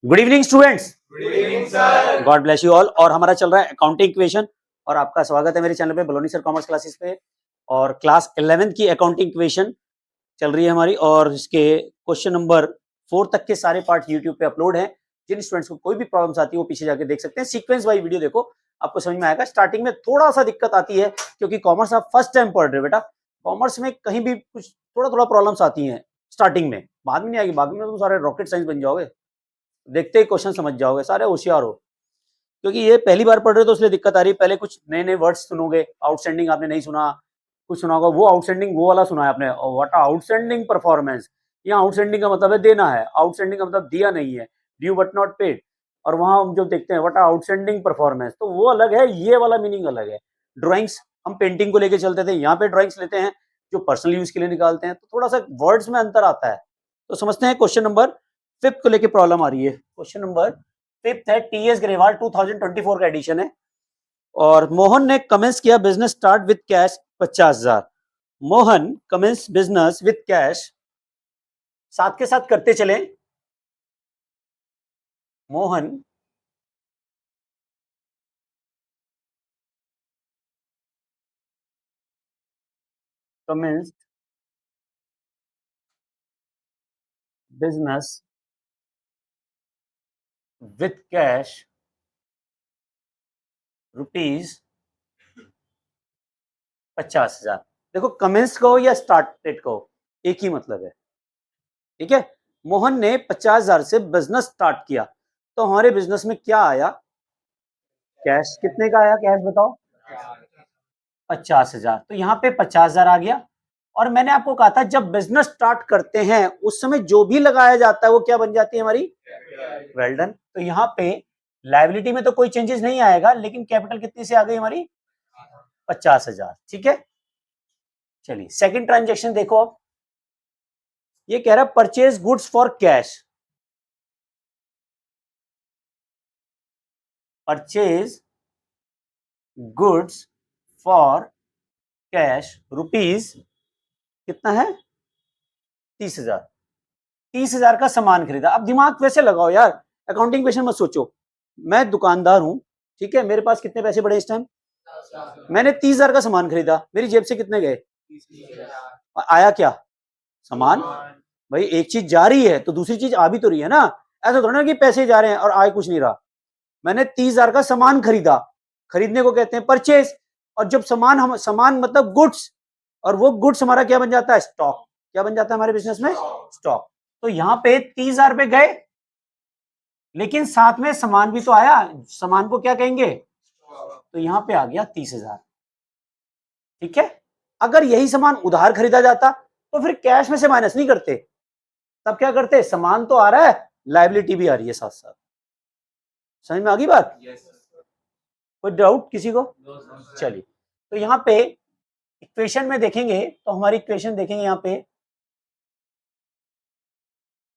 Good evening students. Good evening sir. God bless you all. और हमारा चल रहा है अकाउंटिंग इक्वेशन और आपका स्वागत है मेरे चैनल पे बलोनी सर कॉमर्स क्लासेस पे। और क्लास 11th की अकाउंटिंग इक्वेशन चल रही है हमारी और इसके क्वेश्चन नंबर 4 तक के सारे पार्ट यूट्यूब पे अपलोड हैं। जिन स्टूडेंट्स को कोई भी प्रॉब्लम्स आती है वो पीछे जाके देख सकते हैं। सीक्वेंस वाइज वीडियो देखो, आपको समझ में आएगा। स्टार्टिंग में थोड़ा सा दिक्कत आती है क्योंकि कॉमर्स आप फर्स्ट टाइम पढ़ रहे हो बेटा। कॉमर्स में कहीं भी कुछ थोड़ा थोड़ा प्रॉब्लम्स आती हैं स्टार्टिंग में, बाद में नहीं आएगी। बाद में तुम सारे रॉकेट साइंस बन जाओगे, देखते ही क्वेश्चन समझ जाओगे, सारे होशियार हो। क्योंकि ये पहली बार पढ़ रहे हो तो इसलिए दिक्कत आ रही है। पहले कुछ नए नए वर्ड्स सुनोगे, आउटस्टैंडिंग आपने नहीं सुना, कुछ सुना होगा वो आउटस्टैंडिंग वो वाला सुना है आपने, व्हाट आउटस्टैंडिंग परफॉर्मेंस। यहाँ आउटस्टैंडिंग का मतलब है देना है, आउटस्टैंडिंग का मतलब दिया नहीं है, ड्यू बट नॉट पेड। और वहां हम जो देखते हैं व्हाट आउटस्टैंडिंग परफॉर्मेंस, तो वो अलग है, ये वाला मीनिंग अलग है। ड्राइंग्स हम पेंटिंग को लेके चलते थे, यहाँ पे ड्राइंग्स लेते हैं जो पर्सनल यूज के लिए निकालते हैं, तो थोड़ा सा वर्ड्स में अंतर आता है। तो समझते हैं क्वेश्चन नंबर 5 को लेके प्रॉब्लम आ रही है। क्वेश्चन नंबर 5 है, टीएस ग्रेवाल 2024 का एडिशन है। और मोहन ने कमेंस किया business start with cash 50,000। Mohan commences business with cash, साथ के साथ करते चले। Mohan commences business with cash rupees 50,000। देखो कमेंस कहो या स्टार्टेड कहो एक ही मतलब है, ठीक है। मोहन ने 50,000 से बिजनेस स्टार्ट किया, तो हमारे बिजनेस में क्या आया? कैश। कितने का आया कैश बताओ? 50,000। तो यहाँ पे 50,000 आ गया। और मैंने आपको कहा था जब बिजनेस स्टार्ट करते हैं उस समय जो भी लगाया जाता है वो क्या बन जाती है हमारी? Well done. तो यहाँ पे लायबिलिटी में तो कोई चेंजेस नहीं आएगा, लेकिन कैपिटल कितनी से आ गई हमारी? 50,000। ठीक है, चलिए सेकंड ट्रांजेक्शन देखो। अब ये कह रहा है purchase goods for cash. Purchase goods for cash rupees कितना है? 30,000। 30,000 का सामान खरीदा। अब दिमाग वैसे लगाओ यार, अकाउंटिंग क्वेश्चन मत सोचो। मैं दुकानदार हूं, ठीक है, मेरे पास कितने पैसे पड़े इस टाइम? मैंने 30,000 का सामान खरीदा, मेरी जेब से कितने गए? आया क्या? सामान। भाई एक चीज जा रही है तो दूसरी चीज आ भी तो रही है ना। ऐसा थोड़ा ना कि पैसे जा रहे हैं और आए कुछ नहीं रहा। मैंने 30,000 का सामान खरीदा, खरीदने को कहते हैं परचेज। और जब सामान, हम सामान मतलब गुड्स, और वो गुड्स हमारा क्या बन जाता है? स्टॉक। क्या बन जाता है हमारे बिजनेस में? स्टॉक। तो यहाँ पे 30,000 रुपए गए, लेकिन साथ में सामान भी तो आया, सामान को क्या कहेंगे? तो यहाँ पे आ गया 30,000। ठीक है। अगर यही सामान उधार खरीदा जाता तो फिर कैश में से माइनस नहीं करते, तब क्या करते? सामान तो आ रहा है, लायबिलिटी भी आ रही है साथ साथ। समझ में आ गई बात? कोई डाउट किसी को? चलिए, तो यहाँ पे इक्वेशन में देखेंगे तो हमारी इक्वेशन देखेंगे यहाँ पे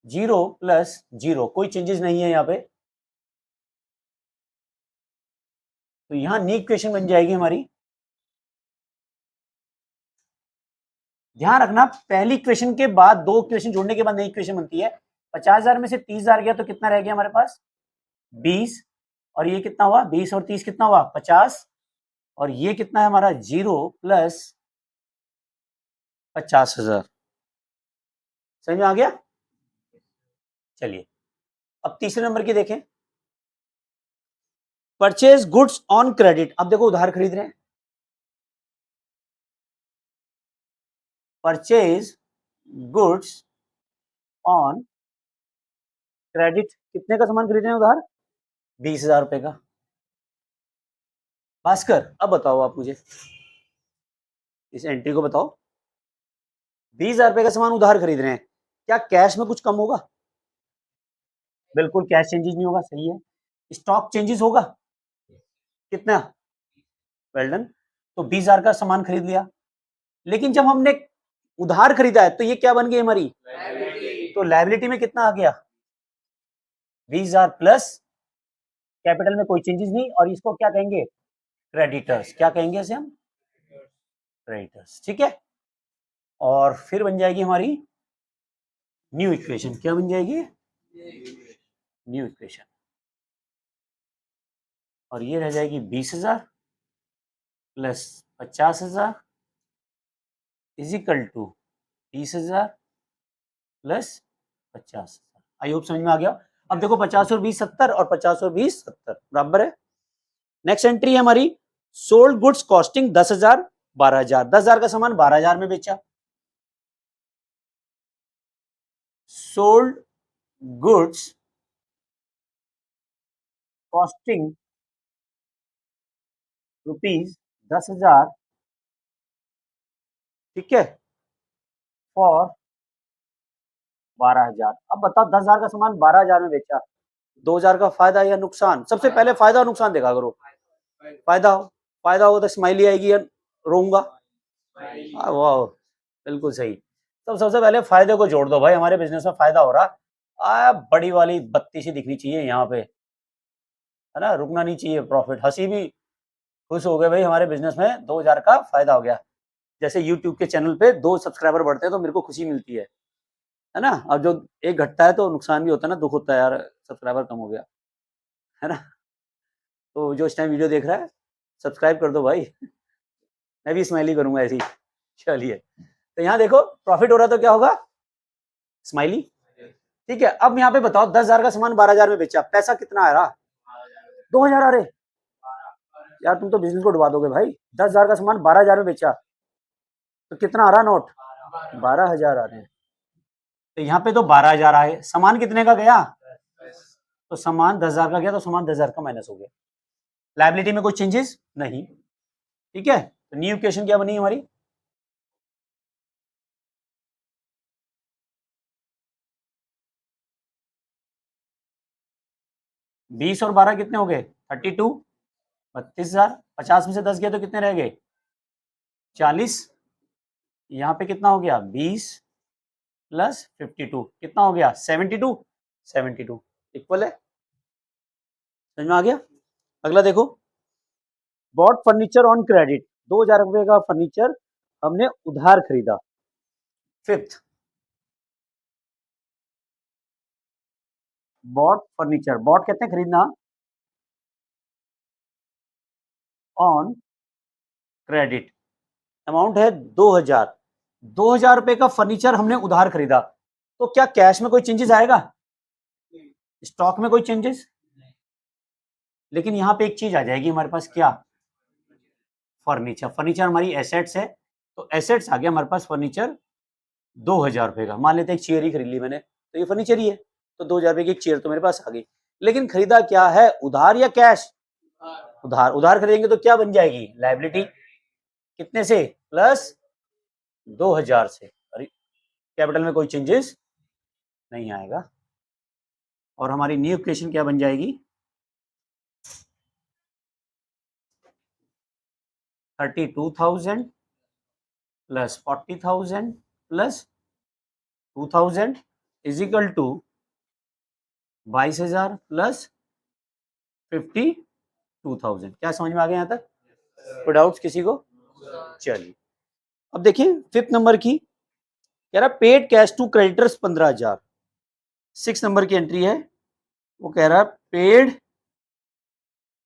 0 प्लस 0, कोई चेंजेस नहीं है यहाँ पे। तो यहाँ नी इक्वेशन बन जाएगी हमारी। ध्यान रखना, पहली इक्वेशन के बाद दो इक्वेशन जोड़ने के बाद नई इक्वेशन बनती है। 50,000 में से 30,000 गया तो कितना रह गया हमारे पास? 20। और ये कितना हुआ? 20 और 30 कितना हुआ? 50। और ये कितना है हमारा? 0 प्लस 50,000। समझ में आ गया? चलिए अब तीसरे नंबर की देखें, परचेज गुड्स ऑन क्रेडिट। अब देखो उधार खरीद रहे हैं, परचेज गुड्स ऑन क्रेडिट। कितने का सामान खरीद रहे हैं उधार? 20,000 रुपए का। भास्कर अब बताओ आप मुझे, इस एंट्री को बताओ। 20,000 रुपए का सामान उधार खरीद रहे हैं, क्या कैश में कुछ कम होगा? बिल्कुल कैश चेंजेस नहीं होगा, सही है। स्टॉक चेंजेस होगा कितना? Well done. तो 20,000 का सामान खरीद लिया, लेकिन जब हमने उधार खरीदा है तो ये क्या बन गई हमारी? तो लायबिलिटी में कितना आ गया? 20,000 प्लस कैपिटल में कोई चेंजेस नहीं, और इसको क्या कहेंगे? क्रेडिटर्स। क्या कहेंगे इसे हम? क्रेडिटर्स। ठीक है। और फिर बन जाएगी हमारी न्यू इक्वेशन। क्या बन जाएगी? न्यू इक्वेशन, और ये रह जाएगी 20,000 plus 50,000 is equal to 30,000 plus 50,000। I hope समझ में आ गया। अब देखो 50 और 20 70, और 50 और 20 70 बराबर है। नेक्स्ट एंट्री है हमारी, सोल्ड गुड्स कॉस्टिंग 10,000 12,000। 10,000 का सामान 12,000 में बेचा। सोल्ड गुड्स कॉस्टिंग रुपीज 10,000, ठीक है, फॉर 12,000। अब बताओ 10,000 का सामान 12,000 में बेचा, 2,000 का फायदा या नुकसान? सबसे पहले फायदा और नुकसान देखा करो। फायदा हो, फायदा हो तो स्माइली आएगी या रोऊंगा? वाह, बिल्कुल सही। तो सबसे पहले फायदे को जोड़ दो भाई, हमारे बिजनेस में फायदा हो रहा। बड़ी वाली बत्ती सी दिखनी चाहिए यहाँ पे, है ना, रुकना नहीं चाहिए प्रॉफिट। हंसी भी खुश हो गए भाई, हमारे बिजनेस में 2,000 का फायदा हो गया। जैसे यूट्यूब के चैनल पे 2 सब्सक्राइबर बढ़ते हैं तो मेरे को खुशी मिलती है ना। अब जो एक घटता है तो नुकसान भी होता है ना, दुख होता है यार, सब्सक्राइबर कम हो गया, है ना। तो जो इस टाइम वीडियो देख रहा है, सब्सक्राइब कर दो भाई। मैं भी स्माइली करूंगा ऐसी। चलिए, तो यहाँ देखो प्रॉफिट हो रहा तो क्या होगा? स्माइली। ठीक है, अब यहाँ पे बताओ 10,000 का सामान 12,000 में बेचा, पैसा कितना आ रहा? 2,000 आ रहे। यार तुम तो बिजनेस को डुबा दोगे भाई। 10,000 का सामान 12,000 में बेचा तो कितना आ रहा नोट? 12,000 आ रहे हैं। तो यहाँ पे तो 12,000 आए, सामान कितने का गया? तो सामान 10,000 का गया, तो सामान 10,000 का माइनस हो गया। लायबिलिटी में कोई चेंजेस नहीं, ठीक है। तो न्यू इक्वेशन क्या बनी हमारी? बीस और 12 कितने हो गए? 32, 32,000। 50 में से 10 गया तो कितने रह गए? 40। यहाँ पे कितना हो गया? 20 प्लस 52 कितना हो गया? 72। 72 इक्वल है। समझ में आ गया? अगला देखो, बॉट फर्नीचर ऑन क्रेडिट। 2,000 रुपए का फर्नीचर हमने उधार खरीदा। फिफ्थ, बॉट फर्नीचर, बॉट कहते हैं खरीदना, ऑन क्रेडिट, अमाउंट है 2,000। 2,000 रुपए का फर्नीचर हमने उधार खरीदा, तो क्या कैश में कोई चेंजेस आएगा? स्टॉक में कोई चेंजेस? लेकिन यहाँ पे एक चीज आ जाएगी हमारे पास, क्या? फर्नीचर। फर्नीचर हमारी एसेट्स है, तो एसेट्स आ गया हमारे पास फर्नीचर 2,000 रुपए का। मान लेते हैं एक चेयर ही खरीद ली मैंने, तो ये फर्नीचर ही है, तो 2,000 रुपए की एक चेयर तो मेरे पास आ गई। लेकिन खरीदा क्या है, उधार या कैश? उधार। उधार खरीदेंगे तो क्या बन जाएगी? लायबिलिटी। कितने से? प्लस 2,000 से। अरे, कैपिटल में कोई चेंजेस नहीं आएगा। और हमारी न्यू इक्वेशन क्या बन जाएगी? 32,000 plus 40,000 plus 2,000 is equal to 22,000 plus 52,000। क्या समझ में आ गया यहाँ तक? कोई डाउट्स किसी को? चलिए, अब देखिए फिफ्थ नंबर की, कह रहा paid cash to creditors 15,000। 6 number की एंट्री है, वो कह रहा है paid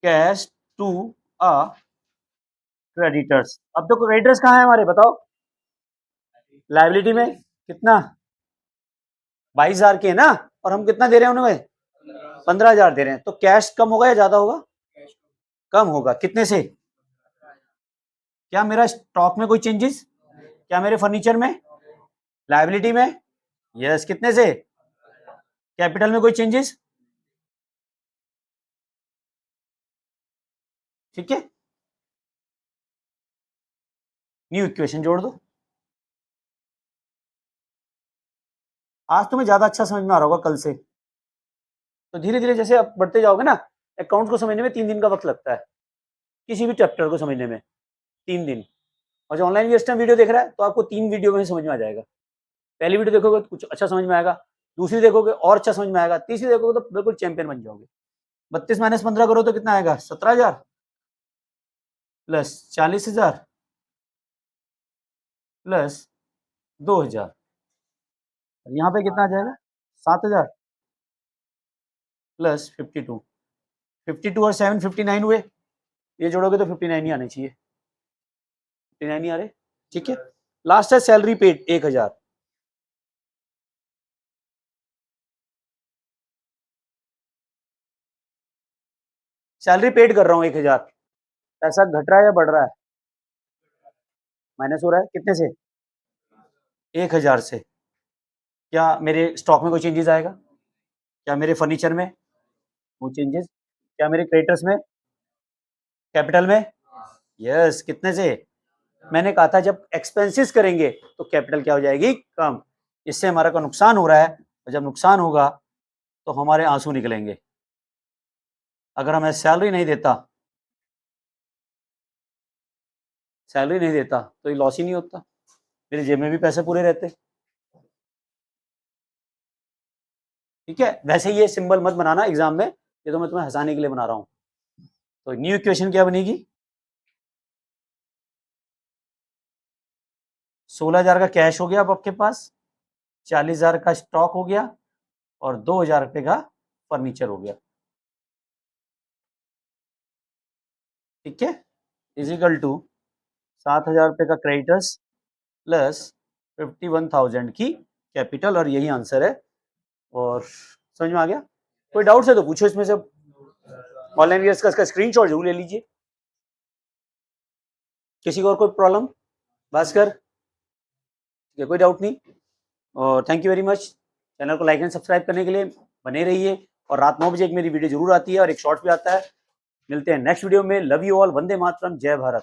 cash to a creditors. अब तो क्रेडिटर्स कहाँ है हमारे, बताओ? लायबिलिटी में कितना? 22,000 के है ना, और हम कितना दे रहे हैं उन्हें? 15,000 दे रहे हैं। तो कैश कम होगा या ज्यादा होगा? कम होगा। कितने से? क्या मेरा स्टॉक में कोई चेंजेस? क्या मेरे फर्नीचर में? लायबिलिटी में? यस। कितने से? कैपिटल में कोई चेंजेस? ठीक है, न्यू इक्वेशन जोड़ दो। आज तुम्हें ज्यादा अच्छा समझ में आ रहा होगा कल से। तो धीरे धीरे जैसे आप बढ़ते जाओगे ना, अकाउंट को समझने में 3 दिन का वक्त लगता है, किसी भी चैप्टर को समझने में 3 दिन। और जो ऑनलाइन भी इस टाइम वीडियो देख रहा है, तो आपको 3 वीडियो में समझ में आ जाएगा। पहली वीडियो देखोगे तो कुछ अच्छा समझ में आएगा, दूसरी देखोगे और अच्छा समझ में आएगा, तीसरी देखोगे तो बिल्कुल चैंपियन बन जाओगे। 32 माइनस 15 करो तो कितना आएगा? 17,000 प्लस 40,000 प्लस 2,000। यहाँ पे कितना आ जाएगा? 7,000। प्लस 52, 52 और 7 59 हुए, ये जोड़ोगे तो 59 ही आने चाहिए, 59 ही आ रहे, ठीक है। लास्ट है सैलरी पेड 1000, सैलरी पेड कर रहा हूँ 1000, पैसा घट रहा है या बढ़ रहा है? माइनस हो रहा है, कितने से? 1000 से। क्या मेरे स्टॉक में कोई चेंजेस आएगा? क्या मेरे फर्नीचर में वो चेंजेस? क्या मेरे क्रेडिटर्स में, कैपिटल में? यस, कितने से? मैंने कहा था जब एक्सपेंसेस करेंगे तो कैपिटल क्या हो जाएगी? कम। इससे हमारा को नुकसान हो रहा है, और जब नुकसान होगा तो हमारे आंसू निकलेंगे। अगर हमें सैलरी नहीं देता, सैलरी नहीं देता तो ये लॉस ही नहीं होता, मेरी जेब में भी पैसे पूरे रहते। ठीक है, वैसे ये सिंबल मत बनाना एग्जाम में, ये तो मैं तुम्हें हंसाने के लिए बना रहा हूँ। तो न्यू इक्वेशन क्या बनेगी? 16,000 का कैश हो गया अब आपके पास, 40,000 का स्टॉक हो गया, और 2,000 रुपये का फर्नीचर हो गया। ठीक है, इजिकल टू 7,000 रुपये का क्रेडिटर्स प्लस 51,000 की कैपिटल, और यही आंसर है। और समझ में आ गया? कोई डाउट्स है तो पूछो इसमें से। ऑनलाइन ईयर्स का स्क्रीनशॉट जरूर ले लीजिए। किसी को और कोई प्रॉब्लम? भास्कर, कोई डाउट नहीं? और thank you very much. Channel को लाइक एंड सब्सक्राइब करने के लिए बने रहिए, और रात 9 बजे एक मेरी वीडियो जरूर आती है और एक शॉर्ट भी आता है। मिलते हैं नेक्स्ट वीडियो में। Love you all, Vande Mataram, जय भारत।